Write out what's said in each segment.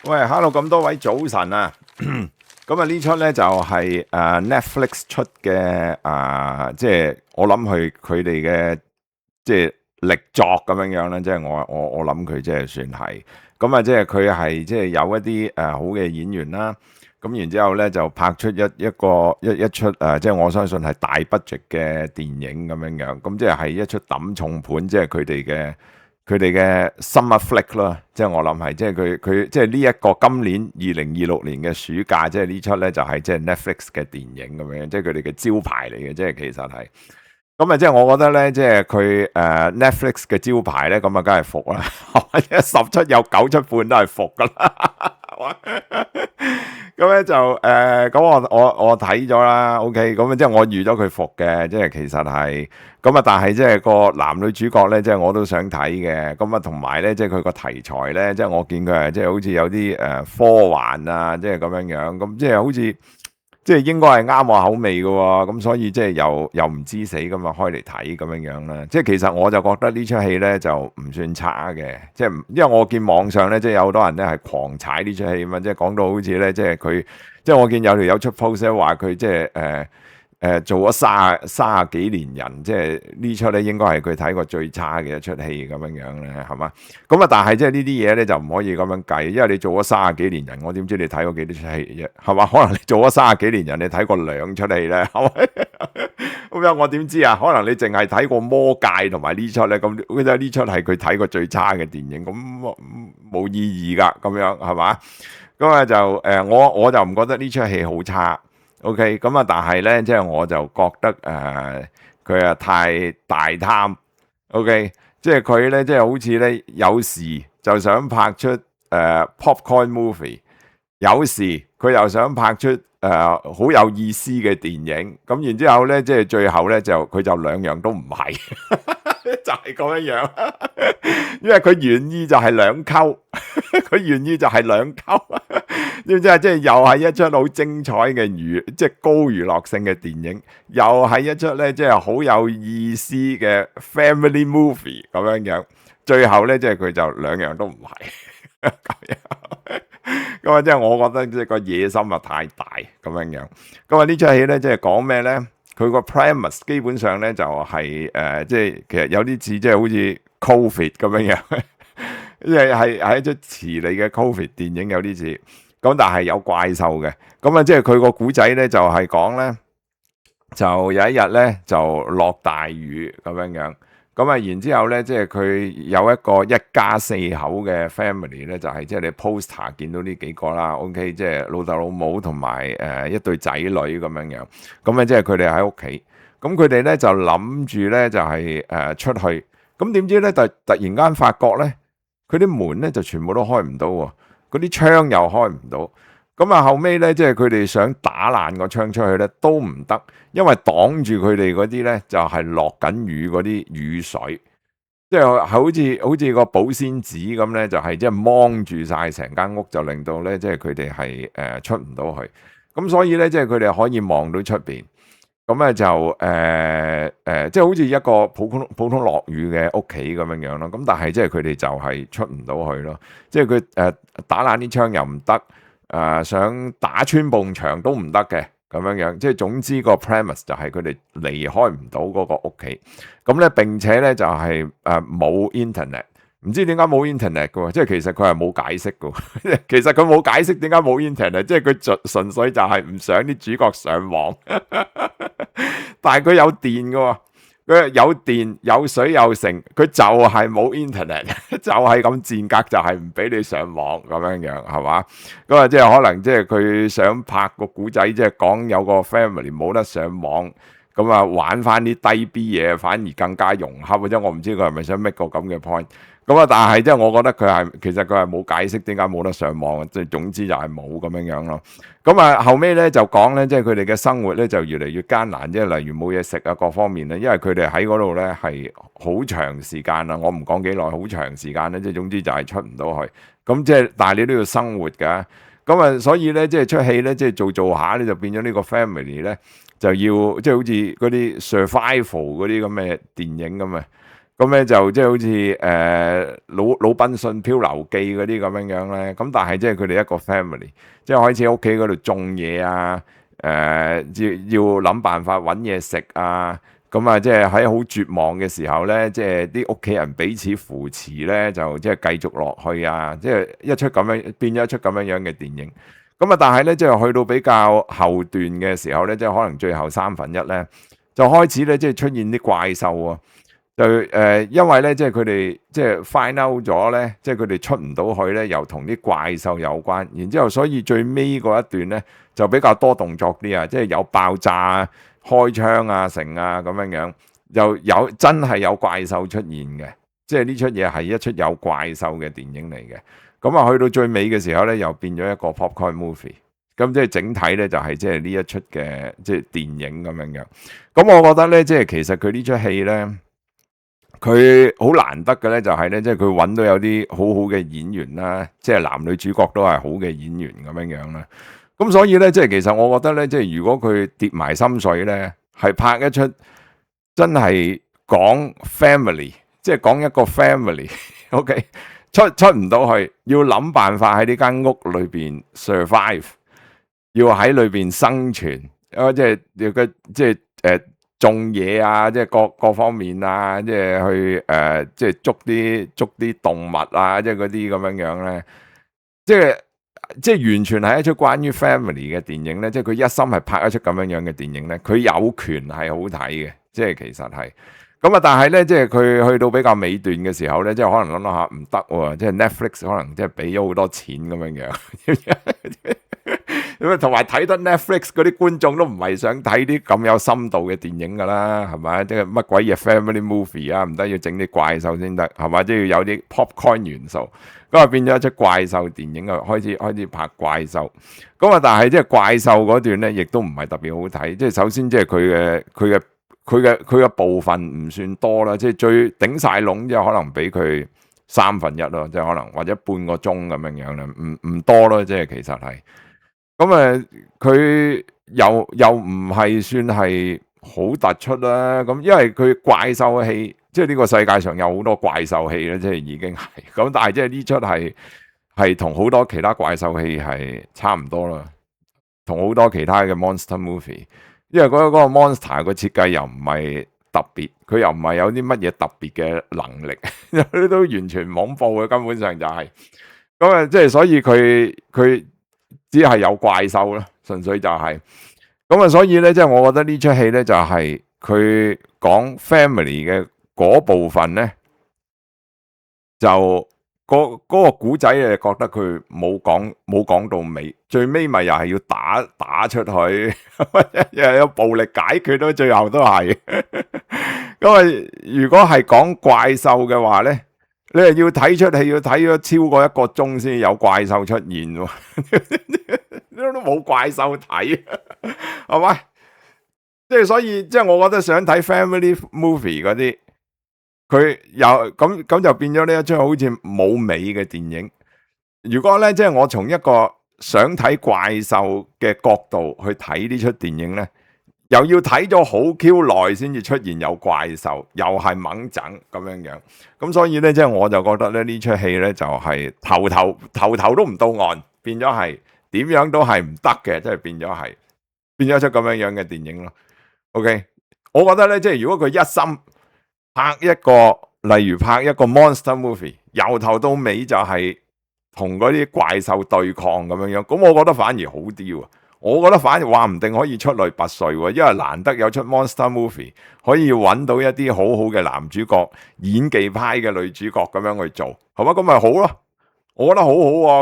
喂，hello，咁多位早晨啊！咁啊呢出咧就係Netflix 出嘅即係我諗佢哋嘅即係力作咁樣樣啦，即係我諗佢即係算係咁啊，即係佢係即係有一啲好嘅演員啦，咁然之後咧就拍出一出即係我相信係大 budget 嘅電影咁樣樣，咁即係一出抌重盤，即係佢哋嘅 summer flick 咯，即係我諗係，即係佢即係呢一個今年2026年嘅暑假，即係呢出咧就係即係 Netflix 嘅電影咁樣，即係佢哋嘅招牌嚟嘅，即係其實係。咁啊，即係我覺得咧，即係佢Netflix 嘅招牌咧，咁啊，梗係服啦，10出有9出半都係服噶啦。咁咧就咁我睇咗啦，OK，咁即係我預咗佢服嘅，即係其實係咁啊，但係即係個男女主角咧，即係我都想睇嘅，咁啊同埋咧，即係佢個題材咧，即係我見佢係即係好似有啲科幻啊，即係咁樣樣，咁即係好似。即係應該係啱我口味嘅喎，咁所以即係又唔知死咁啊開嚟睇咁樣樣啦。即係其實我就覺得呢出戲咧就唔算差嘅，即係因為我見網上咧即係有好多人咧係狂踩呢出戲啊嘛，即係講到好似咧即係佢，即係我見有條友出 post 咧話佢即係做咗卅幾年人，即係呢出咧應該係佢睇過最差嘅一出戲咁樣樣咧，係嘛？咁啊，但係即係呢啲嘢咧就唔可以咁樣計，因為你做咗卅幾年人，我點知你睇過幾多出戲啫？係嘛？可能你做咗卅幾年人，你睇過2出戲咧，係咪？咁樣我點知啊？可能你淨係睇過魔戒同埋呢出咧，咁覺得呢出係佢睇過最差嘅電影，咁冇意義㗎，咁樣係嘛？咁啊就我就唔覺得呢出戲好差。OK，咁啊，但係咧，即係我就覺得佢太大貪。OK，即係佢咧，即係好似咧，有時就想拍出popcorn movie，有時佢又想拍出好有意思嘅電影，咁然之後咧，即係最後咧就佢就兩樣都唔係，就係咁樣樣，因為佢原意就係兩溝，佢原意就係兩溝。知唔知啊？即係又係一出好精彩嘅即係高娛樂性嘅電影，又係一出咧，即係好有意思嘅 family movie 咁樣樣。最後咧，即係佢就兩樣都唔係咁樣。咁啊，即係我覺得即係個野心啊太大咁樣樣。咁啊，呢出戲咧，即係講咩咧？佢個 premise 基本上咧就係即係其實有啲似即係好似 Covid 咁樣樣，即係一出遲嚟嘅 Covid 電影有啲似。咁但係有怪獸嘅，咁啊即係佢個古仔咧就係講咧，就有一日咧就落大雨咁樣樣，咁啊然之後咧即係佢有一個一家四口嘅 family 咧，就係即係你 poster 見到呢幾個啦，OK，即係老豆老母同埋一對仔女咁樣樣，咁啊即係佢哋喺屋企，咁佢哋咧就諗住咧就係出去，咁點知咧突然間發覺咧，佢啲門咧就全部都開唔到喎。嗰啲窗又開唔到，咁啊後尾咧，即係佢哋想打爛個窗出去咧，都唔得，因為擋住佢哋嗰啲咧就係落緊雨嗰啲雨水，即係好似個保鮮紙咁咧，就係即係蒙住晒成間屋，就令到咧即係佢哋係出唔到去，咁所以咧即係佢哋可以望到出邊。咁咧就即係好似一個普通落雨嘅屋企咁樣樣咯。咁但係即係佢哋就係出唔到去咯。即係佢打爛啲窗又唔得，想打穿埲牆都唔得嘅咁樣樣。即係總之個 premise 就係佢哋離開唔到嗰個屋企。咁咧並且咧就係冇 internet。唔知點解冇 internet 嘅喎，即係其實佢係冇解釋嘅。其實佢冇解釋點解冇 internet，即係佢純粹就係唔想啲主角上網。但係佢有電嘅喎，佢有電有水有成，佢就係冇 internet，就係咁賤格，就係唔俾你上網咁樣樣，係嘛？咁啊，即係可能即係佢想拍個古仔，即係講有個 family 冇得上網。咁啊，玩翻啲低 B 嘢，反而更加融洽嘅啫。我唔知佢係咪想 make 個咁嘅 point。咁啊，但係即係我覺得其實佢係冇解釋點解冇得上網，即係總之就係冇咁樣樣咯。咁啊，後尾咧就講咧，即係佢哋嘅生活咧就越嚟越艱難，即係例如冇嘢食啊，各方面咧，因為佢哋喺嗰度咧係好長時間啦，我唔講幾耐，好長時間咧，即係總之就係出唔到去。咁即係，但係你都要生活㗎。咁啊，所以咧即係出戲咧，即係做下咧就變咗呢個 family 咧。就要即係好似嗰啲 survival 嗰啲咁嘅電影咁啊，咁咧就即係好似魯賓遜漂流記嗰啲咁樣樣咧，咁但係即係佢哋一個 family，即係開始喺屋企嗰度種嘢啊，要諗辦法揾嘢食啊，咁啊即係喺好絕望嘅時候咧，即係啲屋企人彼此扶持咧，就即係繼續落去啊，即係一出咁樣變咗一出咁樣樣嘅電影。咁啊，但係咧即係去到比較後段嘅時候咧，即係可能最後1/3咧，就開始咧即係出現啲怪獸啊。就因為咧，即係佢哋即係 find out 咗咧，即係佢哋出唔到去咧，又同啲怪獸有關。然之後，所以最尾嗰一段咧就比較多動作啲啊，即係有爆炸啊、開槍啊、成啊咁樣樣，又有真係有怪獸出現嘅。即係呢出嘢係一出有怪獸嘅電影嚟嘅。咁啊，去到最尾嘅時候咧，又變咗一個 popcorn movie。咁即係整體咧，就係即係呢一出嘅即係電影咁樣樣。咁我覺得咧，即係其實佢呢出戲咧。佢好難得嘅咧，就係咧，即係佢揾到有啲好好嘅演員啦，即係男女主角都係好嘅演員咁樣樣啦。咁所以咧，即係其實我覺得咧，即係如果佢跌埋心水咧，係拍一出真係講 family，即係講一個 family，OK，出唔到去，要諗辦法喺呢間屋裏邊 survive，要喺裏邊生存，即係要個即係種嘢啊，即係各方面啊，即係去即係捉啲動物啊，即係嗰啲咁樣樣咧，即係完全係一出關於 family 嘅電影咧，即係佢一心係拍一出咁樣樣嘅電影咧，佢有權係好睇嘅，即係其實係咁啊，但係咧，即係佢去到比較尾段嘅時候咧，即係可能諗下唔得喎，即係 Netflix 可能即係俾咗好多錢咁樣樣。咁啊，同埋睇得 Netflix 嗰啲觀眾都唔係想睇啲咁有深度嘅電影噶啦，係咪？即係乜鬼嘢 family movie 啊？唔得要整啲怪獸先得，係咪？即係要有啲 popcorn 元素，咁啊變咗一出怪獸電影啊，開始拍怪獸。咁啊，但係即係怪獸嗰段咧，亦都唔係特別好睇。即係首先即係佢嘅部分唔算多啦，即係最頂晒籠，即係可能俾佢1/3咯，即係可能或者半個鐘咁樣樣啦，唔多咯，即係其實係。咁佢又唔係算係好突出啦。咁因為佢怪獸戲，即係呢個世界上有好多怪獸戲咧，即係已經係咁。但係即係呢出係同好多其他怪獸戲係差唔多啦，同好多其他嘅 monster movie。因為嗰個 monster 個設計又唔係特別，佢又唔係有啲乜嘢特別嘅能力，都完全唔恐怖嘅，根本上就係咁啊！即係所以佢只係有怪獸啦，純粹就係咁啊！所以咧，即係我覺得呢出戲咧，就係佢講 family 嘅嗰部分咧，就嗰個古仔你覺得佢冇講到尾，最尾咪又係要打出去，又有暴力解決到最後都係。咁啊，如果係講怪獸嘅話咧，你係要睇出戲，要睇咗超過1個鐘先有怪獸出現喎，都冇怪獸睇，係咪？即係所以，即係我覺得想睇 family movie 嗰啲，佢有咁就變咗呢一出好似冇尾嘅電影。如果咧，即係我從一個想睇怪獸嘅角度去睇呢出電影咧，又要睇咗好 Q 耐先至出現有怪獸，又係猛整咁樣樣。咁所以咧，即係我就覺得咧呢出戲咧就係頭頭都唔到岸，變咗係點樣都係唔得嘅，即係變咗一出咁樣樣嘅電影咯。OK， 我覺得咧，即係如果佢一心拍一個，例如拍一個 monster movie， 由頭到尾就係同嗰啲怪獸對抗咁樣樣，咁我覺得反而好啲喎。我覺得反而話唔定可以出類拔萃喎，因為難得有出 monster movie 可以揾到一啲好好嘅男主角、演技派嘅女主角咁樣去做，係嘛？咁咪好咯，我覺得好好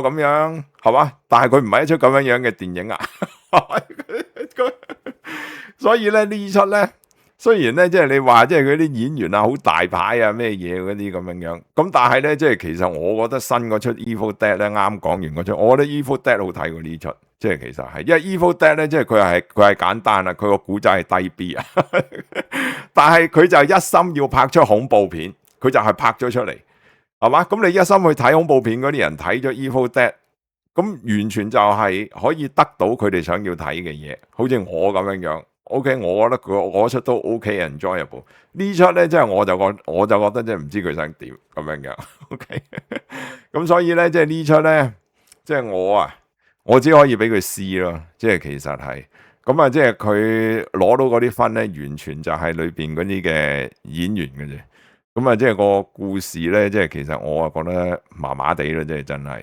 喎，咁樣係嘛？但係佢唔係一出咁樣樣嘅電影啊，所以咧呢出咧，雖然咧即係你話即係佢啲演員啊好大牌啊咩嘢嗰啲咁樣樣，咁但係咧即係其實我覺得新嗰出 Evil Dead 咧，啱講完嗰出，我覺得 Evil Dead 好睇過呢出。即係其實係，因為 Evil Dead 咧，即係佢係簡單啦，佢個古仔係低 B 啊，但係佢就一心要拍出恐怖片，佢就係拍咗出嚟，係嘛？咁你一心去睇恐怖片嗰啲人睇咗 Evil Dead，咁完全就係可以得到佢哋想要睇嘅嘢，好似我咁樣樣， OK，我覺得我出都 OK enjoyable。呢出咧，即係我就覺得即係唔知佢想點咁樣嘅。OK，咁所以咧，即係呢出咧，即係我只可以俾佢 C 咯。即係其實係咁啊，即係佢攞到嗰啲分咧，完全就係裏邊嗰啲嘅演員嘅啫。咁啊，即係個故事咧，即係其實我啊覺得麻麻地啦，即係真係。